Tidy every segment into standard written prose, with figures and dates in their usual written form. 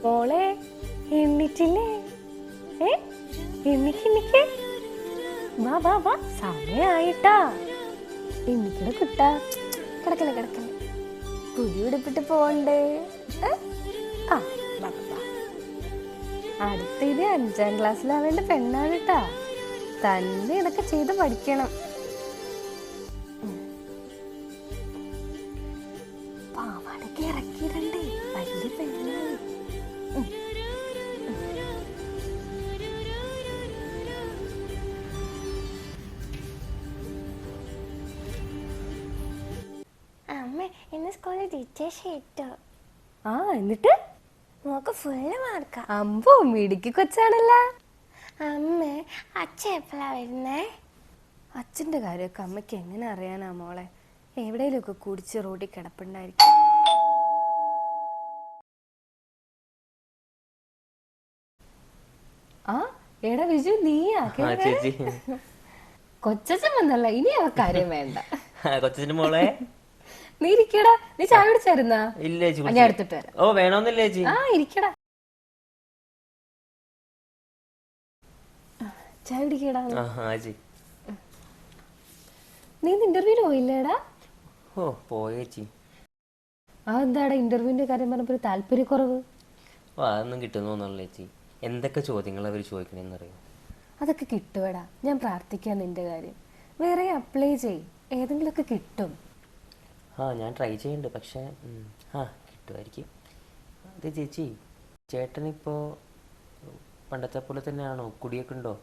മോളെ എണ്ണിട്ടില്ലേ? എണ്ണിക്ക് വാ വാ വാ, സമയായിട്ടാ. എണ്ണിക്കട കുട്ടാ. കിടക്കല്ലേ പുതിയ ഉടുപ്പിട്ട് പോണ്ടേ? ആ വാ വാ. അടുത്ത ഇത് 5ാം ക്ലാസ്സിലാവേണ്ട പെണ്ണാണ് കേട്ടാ. തന്നെ ഇതൊക്കെ ചെയ്ത് പഠിക്കണം. പാവാടൊക്കെ ഇറക്കിയിടണ്ടേ, വലിയ പെണ്ണാണ്. അമ്മ ഇന്ന് സ്കൂളിൽ ടീച്ചേഴ്സ് ഇട്ടു. ആ എന്നിട്ട് മോക്ക് ഫുള്ള് മാർക്കാ. അമ്പോ മിടുക്കി കൊച്ചാണല്ല. അമ്മ അച്ഛൻ എപ്പോഴാ വരുന്നേ? അച്ഛൻ്റെ കാര്യമൊക്കെ അമ്മയ്ക്ക് എങ്ങനെ അറിയാനാ മോളെ? എവിടെയെങ്കിലുമൊക്കെ കുടിച്ച് റോഡിൽ കിടപ്പുണ്ടായിരിക്കും. ആ എടാ വിജു, നീയാ? കൊച്ചച്ഛൻ വന്നല്ല, ഇനി ആ കാര്യം വേണ്ട. കൊച്ചച്ഛന്റെ മോളെ, നീ ഇരിക്കടാ. നീ ചായ കുടിച്ചായിരുന്നാ? ഇല്ല ചേച്ചി, ഞാൻ എടുത്തിട്ട് വരാം. ഓ വേണമെന്നില്ല ചേച്ചി. ആ ഇരിക്കടാ, ചായ കുടിക്കടാ. നീ ഇന്റർവ്യൂല് പോയില്ലേടാ? ഓ പോയേച്ചി. ആ എന്താടാ ഇന്റർവ്യൂവിന്റെ കാര്യം പറഞ്ഞപ്പോ ഒരു താല്പര്യക്കുറവ്? ഓ അതൊന്നും കിട്ടുന്നൊന്നുമില്ല ചേച്ചി. എന്തൊക്കെ ചോദ്യങ്ങൾ അവർ ചോദിക്കണെന്നറിയോ? അതൊക്കെ കിട്ടുവടാ, ഞാൻ പ്രാർത്ഥിക്കാൻ നിന്റെ കാര്യം. വേറെ അപ്ലൈ ചെയ്, ഏതെങ്കിലുമൊക്കെ കിട്ടും. ആ ഞാൻ ട്രൈ ചെയ്യുന്നുണ്ട്, പക്ഷേ കിട്ടുമായിരിക്കും. അതെ ചേച്ചി, ചേട്ടനിപ്പോ പണ്ടത്തെ പോലെ തന്നെയാണോ? കുടിയൊക്കെ ഉണ്ടോ?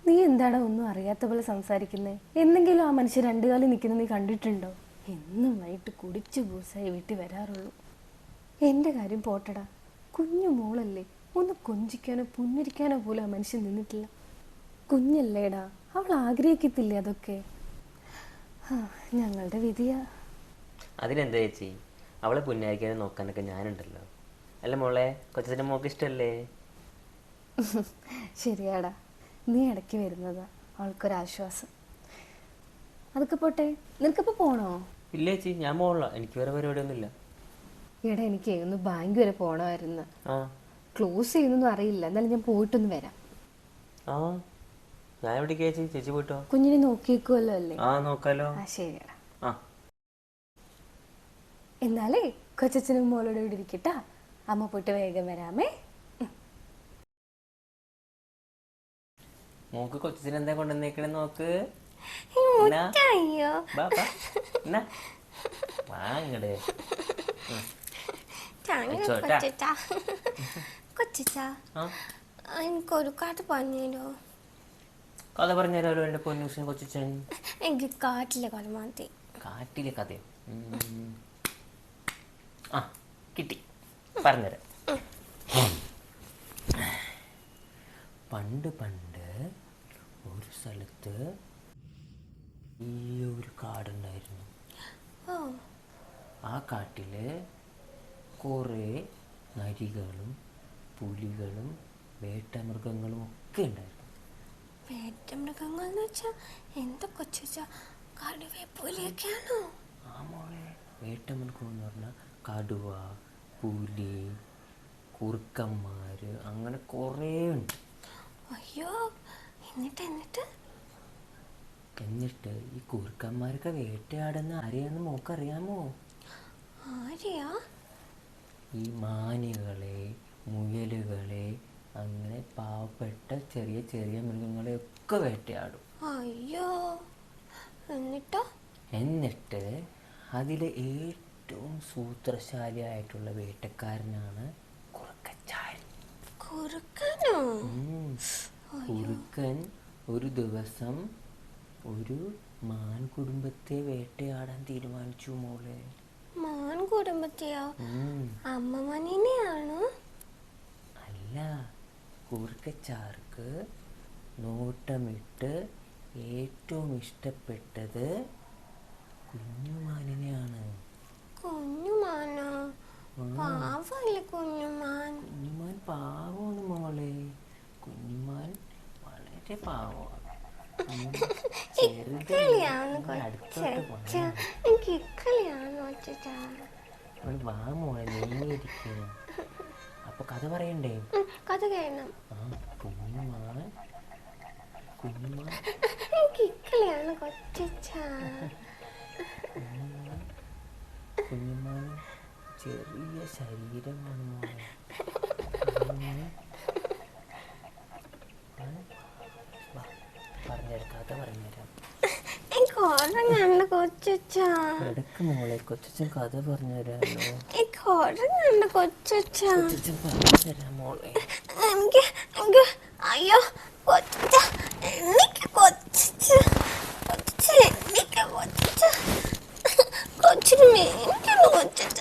നീ എന്താടാ ഒന്നും അറിയാത്ത പോലെ സംസാരിക്കുന്നേ? എന്തെങ്കിലും ആ മനുഷ്യൻ 2 കാലിൽ നിൽക്കുന്ന നീ കണ്ടിട്ടുണ്ടോ? എന്നും വൈകിട്ട് കുടിച്ചു ബൂസായി വീട്ടിൽ വരാറുള്ളൂ. എൻ്റെ കാര്യം പോട്ടടാ, കുഞ്ഞു മോളല്ലേ, ഒന്ന് കൊഞ്ചിക്കാനോ പുന്നരിക്കാനോ പോലും ആ മനുഷ്യൻ നിന്നിട്ടില്ല. കുഞ്ഞല്ലേടാ, അവൾ ആഗ്രഹിക്കത്തില്ലേ അതൊക്കെ? ഞങ്ങളുടെ വിധിയാ. അതിനെന്താ ചേച്ചി, അവളെ പുന്നാരിക്കാനും നോക്കാനൊക്കെ ഞാനുണ്ടല്ലോ. അല്ല മോളെ, കൊച്ചച്ഛൻ്റെ മോൾക്ക് ഇഷ്ടമല്ലേ? ശരിയാടാ, നീ ഇടയ്ക്ക് വരുന്നതാ അവൾക്കൊരാശ്വാസം. അതൊക്കെ പോട്ടെ, നിനക്കിപ്പോൾ പോണോ? ഇല്ല ചേച്ചി, ഞാൻ പോകണില്ല, എനിക്ക് വേറെ പരിപാടിയൊന്നുമില്ല. ഈടെ എനിക്ക് ഒന്ന് ബാങ്ക് വരെ പോകണമായിരുന്നു. ആ ക്ലോസ് ചെയ്യുന്നൊന്നും അറിയില്ല, എന്നാലും ഞാൻ പോയിട്ടൊന്ന് വരാം. ആ ഞാൻ എവിടേക്കാ ചേച്ചി? ചേച്ചി പോയിട്ടോ? കുഞ്ഞിനെ നോക്കിയേക്കുമല്ലോ അല്ലേ? ആ നോക്കാലോ. ആ ശരിയടാ. ആ എന്നാലേ കൊച്ചച്ഛനും മോളോട് ഇവിടെ ഇരിക്കട്ടാ, അമ്മ പോയിട്ട് വേഗം വരാമേ. മോക്ക് കൊച്ചച്ഛൻ എന്താ കൊണ്ടുവന്നേക്കണേ നോക്ക്. അയ്യോ വാങ്ങടേ. കൊച്ചാ എനിക്കൊരു കഥ പറഞ്ഞോ? കഥ പറഞ്ഞുതരാലോ എൻ്റെ പൊന്നൂഷൻ കൊച്ചച്ഛൻ. എനിക്ക് കാട്ടിലെ കഥ മതി. കാട്ടിലെ കഥയോ? ആ കിട്ടി, പറഞ്ഞുതരാം. പണ്ട് ഒരു സ്ഥലത്ത് ഈ ഒരു കാടുണ്ടായിരുന്നു. ആ കാട്ടില് കുറേ നരികളും പുലികളും വേട്ടമൃഗങ്ങളും ഒക്കെ ഉണ്ടായിരുന്നു. വേട്ടമൃഗങ്ങൾ എന്ന് വെച്ചാൽ എന്താ കൊച്ചാ? കടുവ പുലിയൊക്കെയാണോ? ആ മോളെ, വേട്ടമൃഗം എന്ന് പറഞ്ഞാൽ കടുവ, പുലി, കുറുക്കന്മാര്, അങ്ങനെ കുറേ ഉണ്ട്. അയ്യോ, എന്നിട്ട് ഈ കുറുക്കന്മാരൊക്കെ വേട്ടയാടുന്ന ആരെയാന്ന് മോക്കറിയാമോ? ആരെയാ? ഈ മാനുകളെ, മുയലുകളെ, അങ്ങനെ പാവപ്പെട്ട ചെറിയ ചെറിയ മൃഗങ്ങളെ ഒക്കെ വേട്ടയാടും. അയ്യോ, എന്നിട്ട് അതിലെ ഏറ്റവും സൂത്രശാലിയായിട്ടുള്ള വേട്ടക്കാരനാണ് കുറുക്കച്ചാരൻ. കുറുക്കനോ? കുറുക്കൻ ഒരു ദിവസം ഒരു മാൻ കുടുംബത്തെ വേട്ടയാടാൻ തീരുമാനിച്ചു മോളെ. മാൻ കുടുംബത്തെയോ? അമ്മമാനെയാണോ? അല്ല, കുറുക്കച്ചാർക്ക് നോട്ടമിട്ട് ഏറ്റവും ഇഷ്ടപ്പെട്ടത് കുഞ്ഞുമാനിനെയാണ്. കുഞ്ഞുമാനോ? പാവല്ലേ കുഞ്ഞുമാൻ. കുഞ്ഞുമാൻ പാവമാണ് മോളെ, കുഞ്ഞുമാൻ വളരെ പാവമാണ്. അവള് വാ മോളെ നീങ്ങിയിരിക്കുക. അപ്പൊ കഥ പറയണ്ടേ? കഥ കേൾക്കണം. ആ കുഞ്ഞുമാള് കുഞ്ഞുമാള് കിക്കിളിയാണ് കൊച്ചച്ച. കുഞ്ഞുമാള് ചെറിയ ശരീരമാണ് മോളെ. പറഞ്ഞുതരാം, കഥ പറഞ്ഞുതരാം. എനിക്ക് ഉറങ്ങാണ്ട് കൊച്ചച്ച. എടുക്ക് മോളെ, കൊച്ചച്ഛൻ കഥ പറഞ്ഞുതരാമല്ലോ. എനിക്ക് ഉറങ്ങാണ്ട് കൊച്ചച്ച. കൊച്ചച്ഛൻ പറഞ്ഞുതരാം മോളെ. എനിക്ക് എനിക്ക് അയ്യോ കൊച്ചച്ച, എനിക്ക് കൊച്ചച്ച, കൊച്ചച്ച എനിക്ക് കൊച്ചച്ച, കൊച്ചിന് എനിക്കുള്ള കൊച്ചച്ച.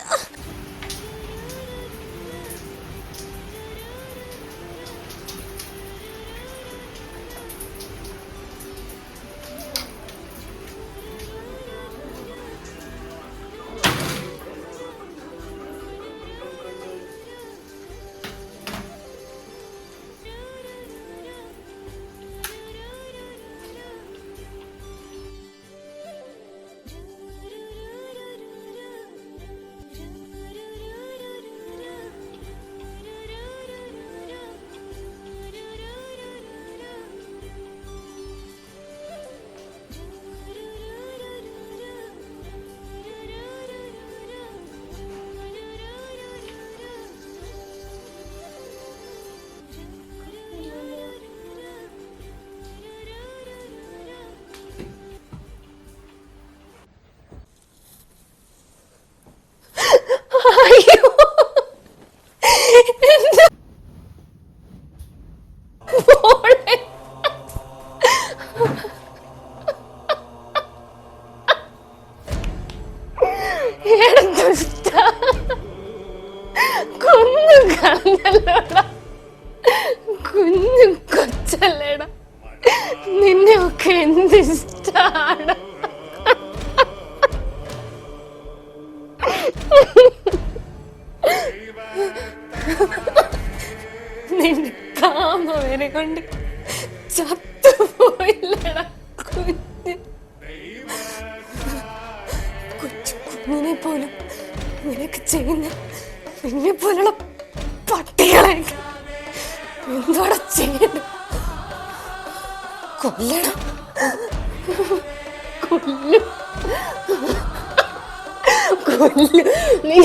അയ്യോ മോളെ, കുഞ്ഞു കളഞ്ഞല്ലോടാ, കുഞ്ഞു കൊച്ചല്ലേടാ, നിന്നെ ഒക്കെ എന്ത് ഇഷ്ടാണ്. നിന്റെ കാമവനെ കൊണ്ട് ചത്തുപോയില്ലടാ കുഞ്ഞ്. കൊച്ചു കുഞ്ഞിനെ പോലും നിനക്ക് ചെയ്യുന്ന നിന്നെ പോലുള്ള പട്ടികളെ എന്തോടെ ചെയ്യണം? കൊല്ലണം, കൊല്ലും, കൊല്ലും നീ.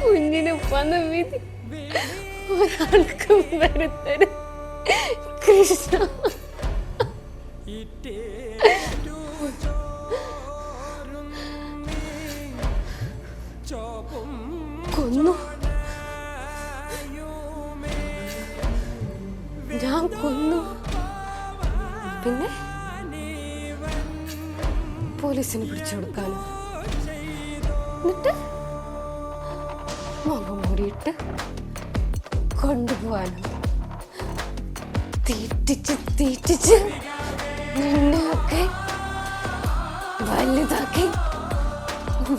കുഞ്ഞിന് വന്ന വിധി ഒരാൾക്കും വരുത്തരുത് കൃഷ്ണ. കൊന്നു, ഞാൻ കൊന്നു. പിന്നെ പോലീസിന് പിടിച്ചു കൊടുക്കാനോ, എന്നിട്ട് മുഖം മൂടിയിട്ട് കൊണ്ടുപോവാനോ? തീറ്റിച്ച് തീറ്റിച്ച് നിന്നെയൊക്കെ വലുതാക്കി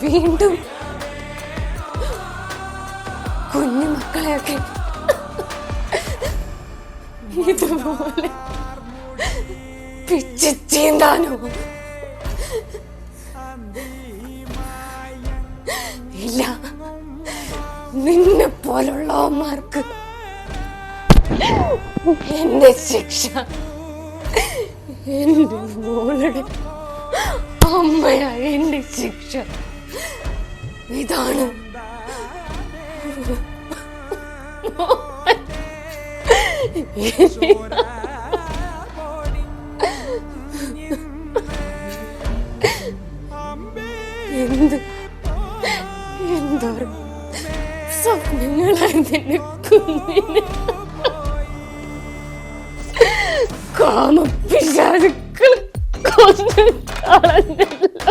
വീണ്ടും കുഞ്ഞു മക്കളെയൊക്കെ ഇതുപോലെ പിച്ച് ചീന്താനോ? ഇല്ല, നിന്നെ പോലുള്ളവന്മാർക്ക് എന്റെ ശിക്ഷ എന്റെ മോളുടെ അമ്മയായ എന്റെ ശിക്ഷ ഇതാണ്. എന്ത് എന്തോരം സ്വപ്നങ്ങളായിരുന്നു എന്റെ കുഞ്ഞിന്. കാമപ്പിശാചുക്കൾ കൊന്നു കളഞ്ഞല്ലോ.